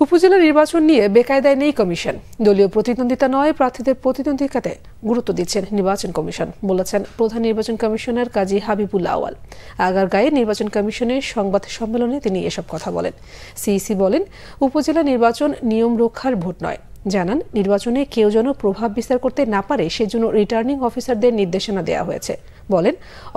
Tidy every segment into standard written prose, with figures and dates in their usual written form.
উপজেলা নির্বাচন নিয়ে বেকায়দায় নেই কমিশন। দলীয় প্রতিদ্বন্দ্বিতা নয়, প্রার্থীদের প্রতিদ্বন্দ্বিতাতে গুরুত্ব দিচ্ছেন নির্বাচন কমিশন, বলেছেন প্রধান নির্বাচন কমিশনার কাজী হাবিবুল্লাহ আউয়াল। আগারগাঁয়ে নির্বাচন কমিশনের সংবাদ সম্মেলনে তিনি এসব কথা বলেন। সিইসি বলেন, উপজেলা নির্বাচন নিয়ম রক্ষার ভোট নয়। জানান, নির্বাচনে কেউ যেন প্রভাব বিস্তার করতে না পারে সেজন্য রিটার্নিং অফিসারদের নির্দেশনা দেওয়া হয়েছে। বলেন,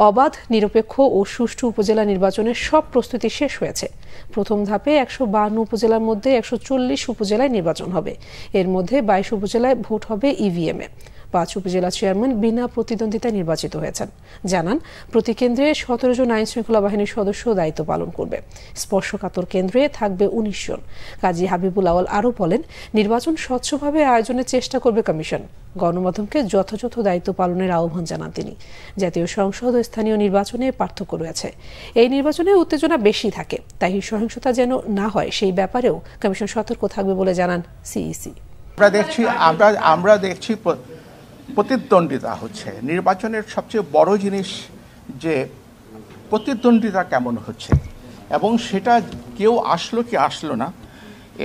অবাধ, নিরপেক্ষ ও সুষ্ঠু উপজেলা নির্বাচনের সব প্রস্তুতি শেষ হয়েছে। প্রথম ধাপে ১৫২ উপজেলার মধ্যে ১৪০ উপজেলায় নির্বাচন হবে। এর মধ্যে ২২ উপজেলায় ভোট হবে ইভিএমে। ৫ উপজেলা চেয়ারম্যান বিনা প্রতিদ্বন্দ্বিতায় নির্বাচিত হয়েছেন। জানান, প্রতি কেন্দ্রে ১৭ জন আইন শৃঙ্খলা বাহিনীর সদস্য দায়িত্ব পালন করবে। স্পর্শকাতর কেন্দ্রে থাকবে ১৯ জন। কাজী হাবিবুল আউয়াল আরও বলেন, নির্বাচন স্বচ্ছভাবে আয়োজনের চেষ্টা করবে কমিশন। গণমাধ্যমকে যথাযথ দায়িত্ব পালনের আহ্বান জানান তিনি। জাতীয় সংসদ ও স্থানীয় নির্বাচনে পার্থক্য রয়েছে। এই নির্বাচনে উত্তেজনা বেশি থাকে, তাই সহিংসতা যেন না হয় সেই ব্যাপারেও কমিশন সতর্ক থাকবে বলে জানান সিইসি। আমরা দেখছি প্রতিদ্বন্দ্বিতা হচ্ছে। নির্বাচনের সবচেয়ে বড় জিনিস যে প্রতিদ্বন্দ্বিতা কেমন হচ্ছে, এবং সেটা কেউ আসলো কি আসলো না।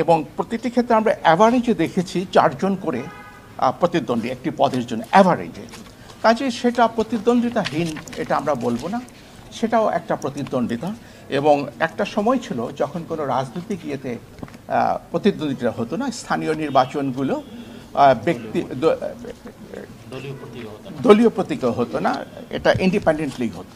এবং প্রতিটি ক্ষেত্রে আমরা অ্যাভারেজে দেখেছি ৪ জন করে প্রতিদ্বন্দ্বী একটি পদের জন্য, অ্যাভারেজে। কাজে সেটা প্রতিদ্বন্দ্বিতাহীন এটা আমরা বলবো না, সেটাও একটা প্রতিদ্বন্দ্বিতা। এবং একটা সময় ছিল যখন কোনো রাজনৈতিক ইয়েতে প্রতিদ্বন্দ্বিতা হতো না, স্থানীয় নির্বাচনগুলো দলীয় প্রতীক হতো না, এটা ইন্ডিপেন্ডেন্টলি হতো।